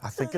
I think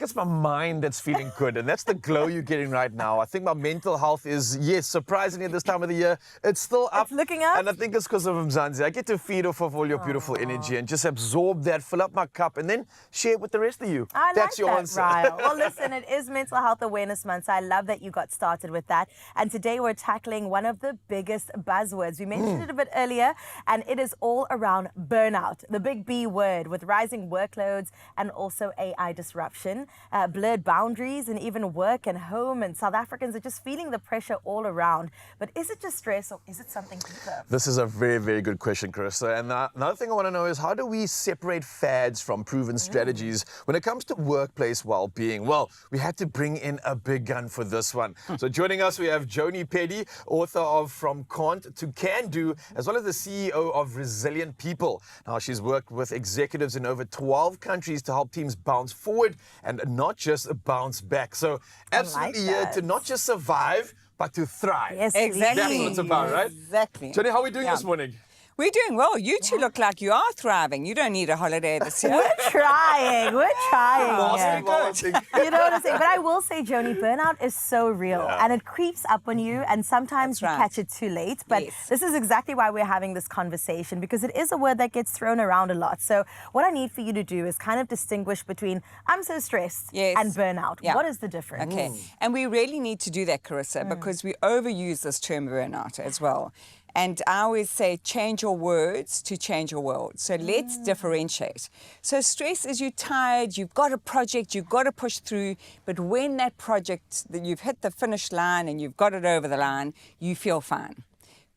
it's my mind that's feeling good, and that's the glow you're getting right now. I think my mental health is, yes, surprisingly at this time of the year, it's still up. It's looking up? And I think it's because of Mzansi. I get to feed off of all your beautiful energy and just absorb that, fill up my cup, and then share it with the rest of you. That's your like answer. that, Ryle. Well, listen, it is Mental Health Awareness Month, so I love that you got started with that. And today we're tackling one of the biggest buzzwords. We mentioned it a bit earlier, and it is all around burnout, the big B word, with rising workloads and also AI disruption, blurred boundaries, and even work and home. And South Africans are just feeling the pressure all around. But is it just stress, or is it something deeper? This is a very, very good question, Carissa. And another thing I want to know is, how do we separate fads from proven strategies when it comes to workplace well-being? Well, we had to bring in a big gun for this one. So joining us, we have Joni Peddy, author of From Can't to Can Do, as well as the CEO of Resilient People. Now, she's worked with executives in over 12 countries to help teams bounce forward and not just bounce back. So absolutely here to not just survive, but to thrive. Yes, exactly. That's what it's about, right? Exactly. Joni, how are we doing this morning? We're doing well. You two look like you are thriving. You don't need a holiday this year. We're trying. We're trying. Awesome. You know what I'm saying? But I will say, Joni, burnout is so real, and it creeps up on you, and sometimes you catch it too late. But this is exactly why we're having this conversation, because it is a word that gets thrown around a lot. So what I need for you to do is kind of distinguish between I'm so stressed and burnout. What is the difference? Okay. And we really need to do that, Carissa, because we overuse this term burnout as well. And I always say, change your words to change your world. So let's differentiate. So stress is you're tired, you've got a project, you've got to push through, but when that project, that you've hit the finish line and you've got it over the line, you feel fine.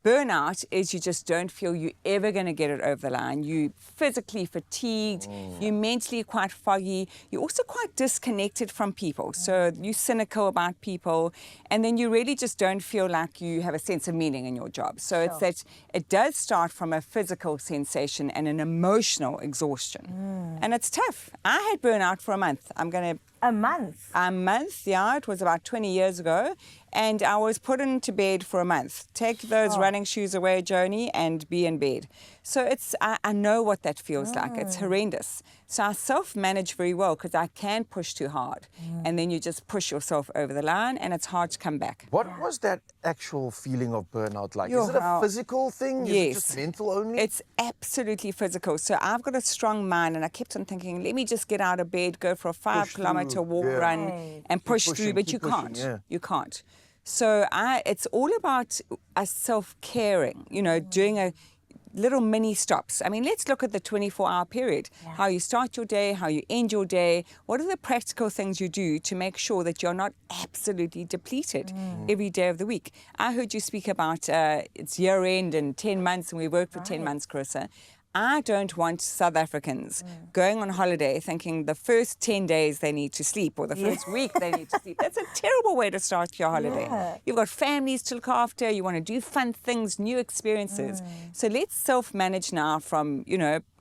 Burnout is you just don't feel you're ever going to get it over the line. You're physically fatigued, you're mentally quite foggy, you're also quite disconnected from people. So you're cynical about people, and then you really just don't feel like you have a sense of meaning in your job. So it's that it does start from a physical sensation and an emotional exhaustion. And it's tough. I had burnout for a month. A month? A month, yeah. It was about 20 years ago. And I was put into bed for a month. Take those running shoes away, Joni, and be in bed. So I know what that feels like. It's horrendous. So I self-manage very well because I can push too hard. And then you just push yourself over the line and it's hard to come back. What was that actual feeling of burnout like? Is it a physical thing? Yes. Is it just mental only? It's absolutely physical. So I've got a strong mind and I kept on thinking, let me just get out of bed, go for a 5-kilometer walk, run, and push through, but you can't. You can't. So it's all about us self-caring, doing a little mini stops. I mean, let's look at the 24-hour period, how you start your day, how you end your day. What are the practical things you do to make sure that you're not absolutely depleted every day of the week? I heard you speak about it's year end and 10 months, and we worked for 10 months, Carissa. I don't want South Africans going on holiday thinking the first 10 days they need to sleep or the first week they need to sleep. That's a terrible way to start your holiday. You've got families to look after. You want to do fun things, new experiences. So let's self-manage now from,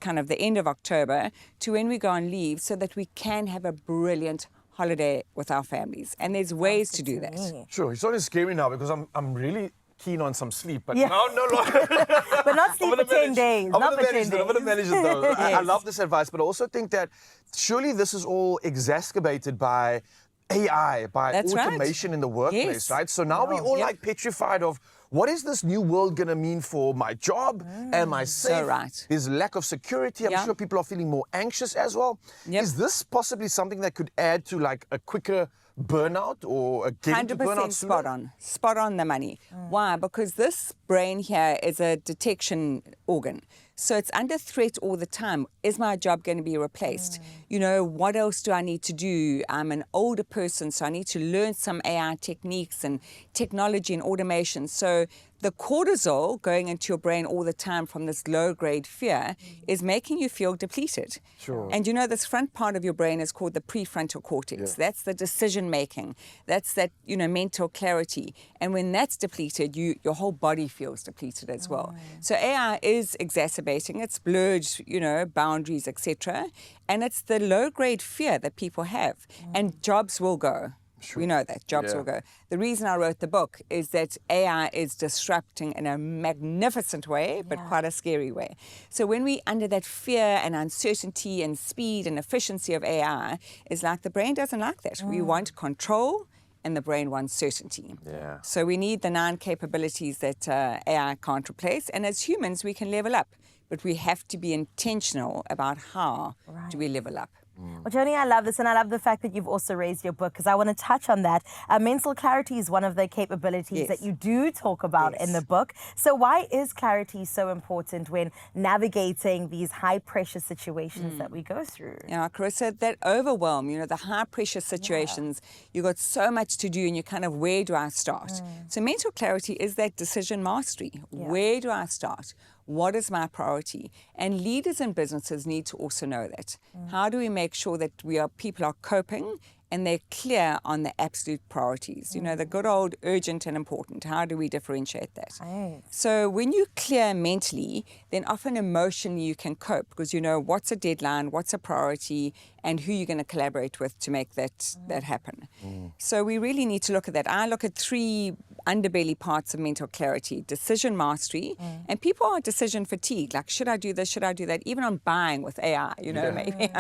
kind of the end of October to when we go on leave so that we can have a brilliant holiday with our families. And there's ways to do that. Sure. It's only scary now because I'm really keen on some sleep, but no longer. But not sleep for 10 days. I'm going to manage it though. I love this advice, but I also think that surely this is all exacerbated by AI, by automation in the workplace, right? So now we're all like petrified of, what is this new world going to mean for my job? Am I safe? So right. There's lack of security. I'm sure people are feeling more anxious as well. Is this possibly something that could add to like a quicker burnout or getting to burnout sooner? Spot on the money. Why? Because this brain here is a detection organ. So it's under threat all the time. Is my job going to be replaced? What else do I need to do? I'm an older person, so I need to learn some AI techniques and technology and automation. So the cortisol going into your brain all the time from this low-grade fear is making you feel depleted. Sure. And this front part of your brain is called the prefrontal cortex. That's the decision-making. That's that, mental clarity. And when that's depleted, your whole body feels depleted as well. So AI is exacerbating. It's blurred, boundaries, etc. And it's the low-grade fear that people have. And jobs will go. We know that. Jobs will go. The reason I wrote the book is that AI is disrupting in a magnificent way, but quite a scary way. So when we under that fear and uncertainty and speed and efficiency of AI, is like the brain doesn't like that. We want control, and the brain wants certainty. Yeah. So we need the 9 capabilities that AI can't replace. And as humans, we can level up, but we have to be intentional about how do we level up. Well, Joni, I love this, and I love the fact that you've also raised your book, because I want to touch on that. Mental clarity is one of the capabilities that you do talk about in the book. So why is clarity so important when navigating these high-pressure situations that we go through? Yeah, Carissa, that overwhelm, the high-pressure situations, you've got so much to do, and you're kind of, where do I start? So mental clarity is that decision mastery. Where do I start? What is my priority? And leaders and businesses need to also know that. How do we make sure that people are coping and they're clear on the absolute priorities? The good old urgent and important. How do we differentiate that? Right. So when you're clear mentally, then often emotionally you can cope, because you know what's a deadline, what's a priority, and who you're going to collaborate with to make that happen. So we really need to look at that. I look at 3 underbelly parts of mental clarity: decision mastery, and people are decision fatigued. Like, should I do this? Should I do that? Even on buying with AI, maybe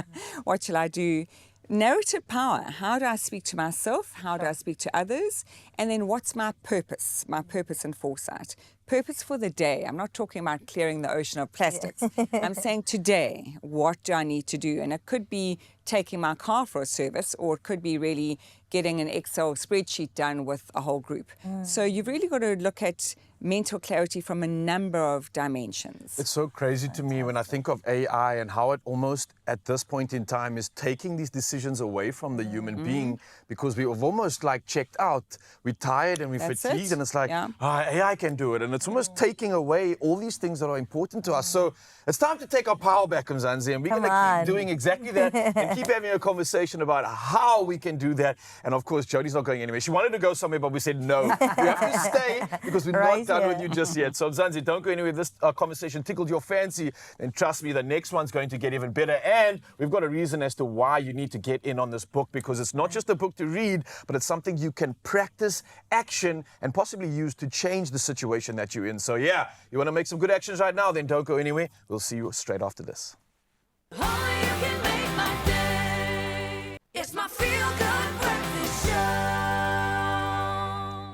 what shall I do? Narrative power. How do I speak to myself? How do I speak to others? And then what's my purpose and foresight? Purpose for the day. I'm not talking about clearing the ocean of plastics. I'm saying today, what do I need to do? And it could be taking my car for a service, or it could be really getting an Excel spreadsheet done with a whole group. So you've really got to look at mental clarity from a number of dimensions. It's so crazy to me when I think of AI and how it almost at this point in time is taking these decisions away from the human being, because we've almost like checked out. We're tired and we're fatigued, and it's like, AI can do it. And it's almost taking away all these things that are important to us. So it's time to take our power back, Mzansi, and we're going to keep doing exactly that and keep having a conversation about how we can do that. And of course, Jodi's not going anywhere. She wanted to go somewhere, but we said no. You have to stay because we're not done with you just yet. So Mzansi, don't go anywhere. If this conversation tickled your fancy, then trust me, the next one's going to get even better. And we've got a reason as to why you need to get in on this book, because it's not just a book to read, but it's something you can practice, action, and possibly use to change the situation that you're in. So yeah, you want to make some good actions right now, then don't go anywhere. We'll see you straight after this. Oh, you can make my day. It's my feel-good breakfast show.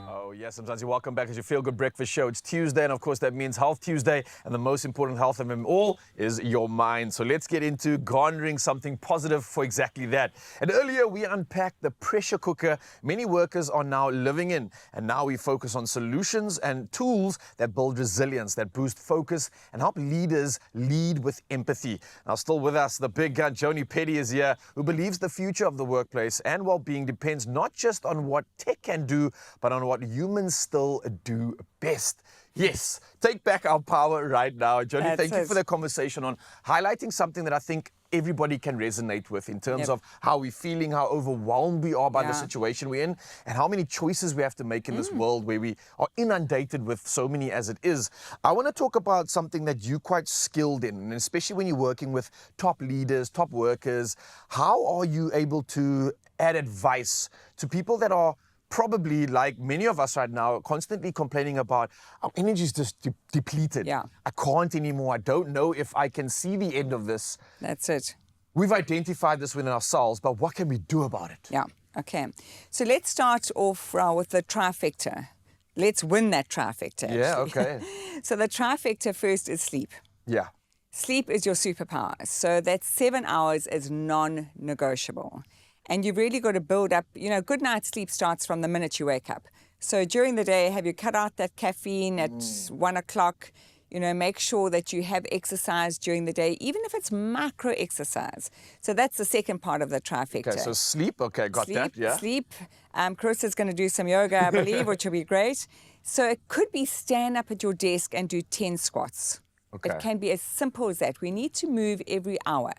Oh yes, Mzansi, welcome back to your Feel Good Breakfast Show. It's Tuesday, and of course that means Health Tuesday, and the most important health of them all is your mind. So let's get into garnering something positive for exactly that. And earlier we unpacked the pressure cooker many workers are now living in, and now we focus on solutions and tools that build resilience, that boost focus, and help leaders lead with empathy. Now still with us, the big gun, Joni Petty, is here, who believes the future of the workplace and well-being depends not just on what tech can do, but on what humans still do best. Yes, take back our power right now. Joni, thank you for the conversation on highlighting something that I think everybody can resonate with in terms of how we're feeling, how overwhelmed we are by the situation we're in, and how many choices we have to make in this world where we are inundated with so many as it is. I want to talk about something that you're quite skilled in, and especially when you're working with top leaders, top workers. How are you able to add advice to people that are probably, like many of us right now, constantly complaining about our energy is just depleted. I can't anymore. I don't know if I can see the end of this. That's it. We've identified this within ourselves, but what can we do about it? Yeah, okay. So let's start off with the trifecta. Let's win that trifecta. Yeah, okay. So the trifecta first is sleep. Yeah. Sleep is your superpower. So that 7 hours is non-negotiable. And you've really got to build up, good night's sleep starts from the minute you wake up. So during the day, have you cut out that caffeine at 1 o'clock? Make sure that you have exercise during the day, even if it's micro exercise. So that's the second part of the trifecta. Okay, so sleep, okay, got that, yeah. Sleep. Carissa's going to do some yoga, I believe, which will be great. So it could be stand up at your desk and do 10 squats. Okay. It can be as simple as that. We need to move every hour.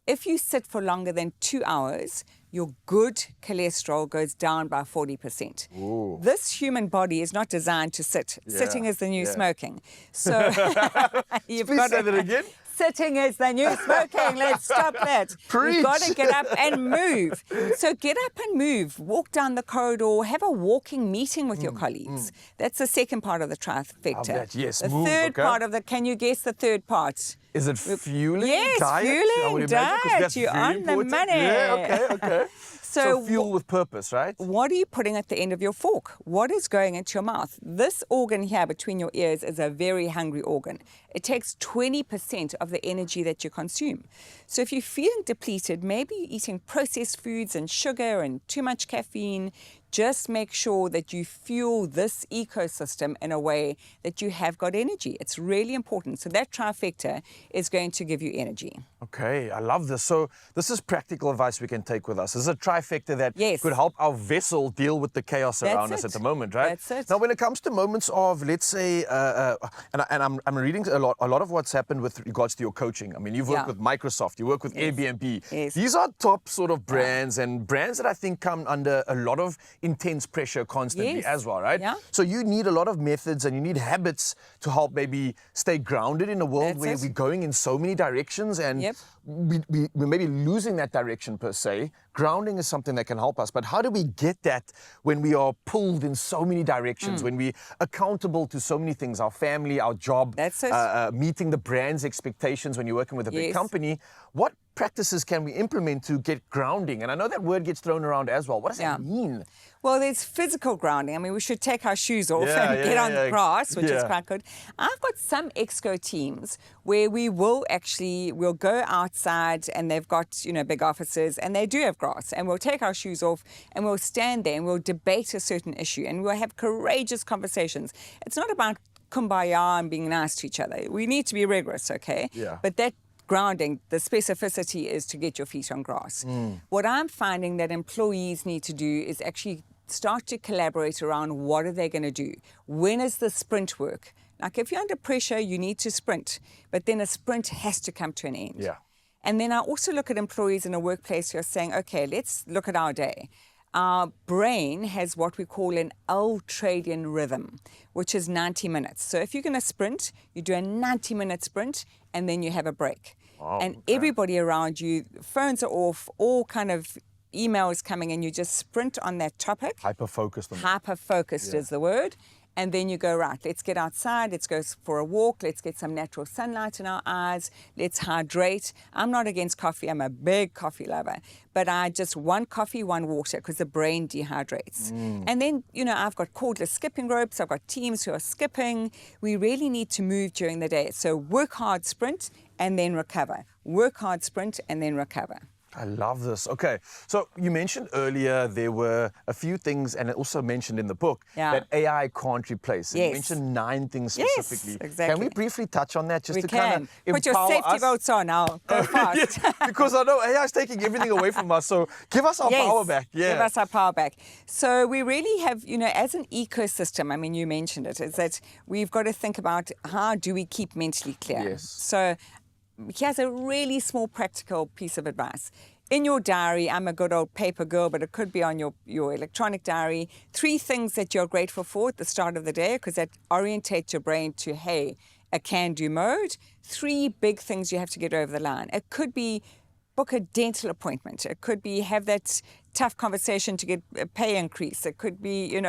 If you sit for longer than 2 hours, your good cholesterol goes down by 40%. Ooh. This human body is not designed to sit. Sitting is the new smoking. So you've got to say that again. sitting is the new smoking. Let's stop that. You've got to get up and move. So get up and move. Walk down the corridor. Have a walking meeting with your colleagues. That's the second part of the trifecta. Love that, yes. The Move, third okay. part of the, can you guess the third part? Is it fueling? Yes, diet? I would fueling, imagine, 'cause diet. that's You're very on the important. money. Yeah, okay. So fuel with purpose, right? What are you putting at the end of your fork? What is going into your mouth? This organ here between your ears is a very hungry organ. It takes 20% of the energy that you consume. So if you're feeling depleted, maybe you're eating processed foods and sugar and too much caffeine, just make sure that you fuel this ecosystem in a way that you have got energy. It's really important. So that trifecta is going to give you energy. Okay, I love this. So this is practical advice we can take with us. This is a trifecta that could help our vessel deal with the chaos around us at the moment, right? That's it. Now, when it comes to moments of, let's say, and I'm reading a lot of what's happened with regards to your coaching. I mean, you've worked with Microsoft, you work with Airbnb. Yes. These are top sort of brands and brands that I think come under a lot of intense pressure constantly as well, right? Yeah. So you need a lot of methods and you need habits to help maybe stay grounded in a world where we're going in so many directions and we may be losing that direction per se. Grounding is something that can help us, but how do we get that when we are pulled in so many directions, when we're accountable to so many things, our family, our job, meeting the brand's expectations when you're working with a big company? What practices can we implement to get grounding? And I know that word gets thrown around as well. What does that mean? Well, there's physical grounding. I mean, we should take our shoes off and get on the grass, which is quite good. I've got some exco teams where we'll go outside and they've got, big offices and they do have grass, and we'll take our shoes off and we'll stand there and we'll debate a certain issue and we'll have courageous conversations. It's not about kumbaya and being nice to each other. We need to be rigorous, okay? Yeah. But that grounding, the specificity is to get your feet on grass. What I'm finding that employees need to do is actually start to collaborate around what are they going to do. When is the sprint work? Like if you're under pressure, you need to sprint, but then a sprint has to come to an end. Yeah. And then I also look at employees in a workplace who are saying, okay, let's look at our day. Our brain has what we call an ultradian rhythm, which is 90 minutes. So if you're going to sprint, you do a 90-minute sprint and then you have a break. Everybody around you, phones are off, all kind of emails coming in, you just sprint on that topic. Hyper-focused on it. Hyper-focused is the word. And then you go, right, let's get outside, let's go for a walk, let's get some natural sunlight in our eyes, let's hydrate. I'm not against coffee, I'm a big coffee lover, but I just one coffee, one water, because the brain dehydrates. And then, I've got cordless skipping ropes, I've got teams who are skipping. We really need to move during the day. So work hard, sprint, and then recover. Work hard, sprint, and then recover. I love this. Okay, so you mentioned earlier there were a few things, and it also mentioned in the book, that AI can't replace. And you mentioned 9 things specifically. Yes, exactly. Can we briefly touch on that just We to kind can. of empower Put your safety us? belts on now. Go fast. Because I know AI is taking everything away from us, so give us our power back. Give us our power back. So we really have, as an ecosystem, I mean, you mentioned it, is that we've got to think about how do we keep mentally clear. Yes. So here's a really small practical piece of advice. In your diary, I'm a good old paper girl, but it could be on your electronic diary, 3 things that you're grateful for at the start of the day, because that orientates your brain to, hey, a can-do mode. 3 big things you have to get over the line. It could be book a dental appointment. It could be have that tough conversation to get a pay increase. It could be,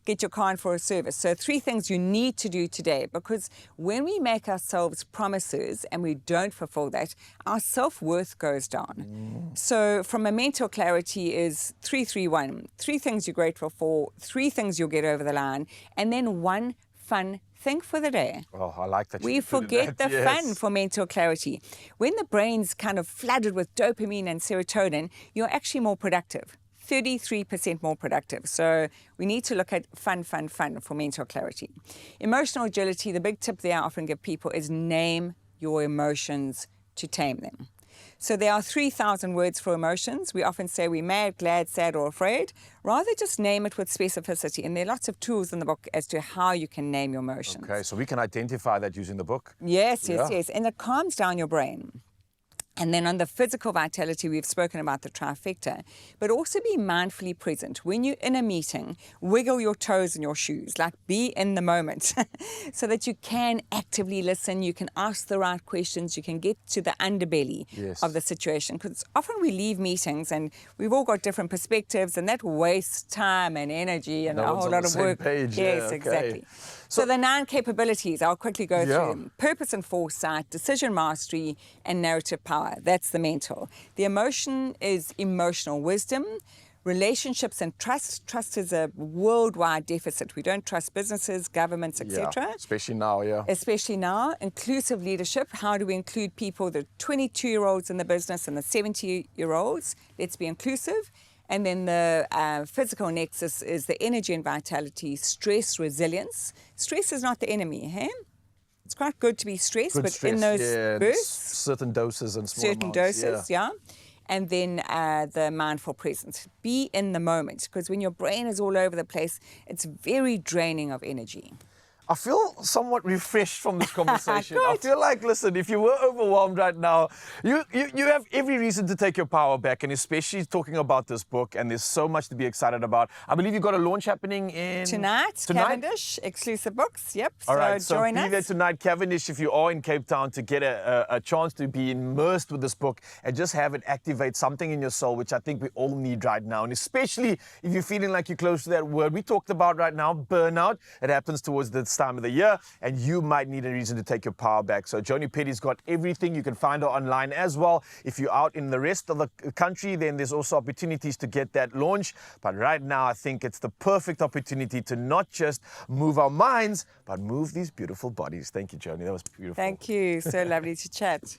get your car in for a service. So 3 things you need to do today, because when we make ourselves promises and we don't fulfill that, our self-worth goes down. So from a mental clarity is 3-3-1. 3 things you're grateful for, 3 things you'll get over the line, and then 1 fun thing for the day. Oh, I like that. We forget the fun for mental clarity. When the brain's kind of flooded with dopamine and serotonin, you're actually more productive. 33% more productive. So we need to look at fun for mental clarity. Emotional agility, the big tip there I often give people is name your emotions to tame them. So there are 3,000 words for emotions. We often say we're mad, glad, sad, or afraid. Rather just name it with specificity. And there are lots of tools in the book as to how you can name your emotions. Okay, so we can identify that using the book? Yes. And it calms down your brain. And then on the physical vitality, we've spoken about the trifecta, but also be mindfully present. When you're in a meeting, wiggle your toes in your shoes, like be in the moment so that you can actively listen, you can ask the right questions, you can get to the underbelly of the situation. Because often we leave meetings and we've all got different perspectives and that wastes time and energy and a whole lot of work. Page. Yes, okay. exactly. So the 9 capabilities, I'll quickly go through them. Purpose and foresight, decision mastery, and narrative power. That's the mental. The emotion is emotional wisdom. Relationships and trust. Trust is a worldwide deficit. We don't trust businesses, governments, etc. Especially now, Especially now. Inclusive leadership. How do we include people, the 22-year-olds in the business and the 70-year-olds? Let's be inclusive. And then the physical nexus is the energy and vitality, stress, resilience. Stress is not the enemy, hey? It's quite good to be stressed, but in those bursts. Certain doses and small certain amounts, doses, And then the mindful presence. Be in the moment, because when your brain is all over the place, it's very draining of energy. I feel somewhat refreshed from this conversation. I feel like, listen, if you were overwhelmed right now, you have every reason to take your power back, and especially talking about this book, and there's so much to be excited about. I believe you've got a launch happening in... Tonight? Cavendish, exclusive books, yep. All right, so join us. Be there tonight, Cavendish, if you are in Cape Town, to get a chance to be immersed with this book and just have it activate something in your soul, which I think we all need right now. And especially if you're feeling like you're close to that word we talked about right now, burnout. It happens towards this time of the year, and you might need a reason to take your power back. So Joni Petty's got everything. You can find her online as well. If you're out in the rest of the country, then there's also opportunities to get that launch. But right now, I think it's the perfect opportunity to not just move our minds, but move these beautiful bodies. Thank you, Joni. That was beautiful. Thank you. So lovely to chat.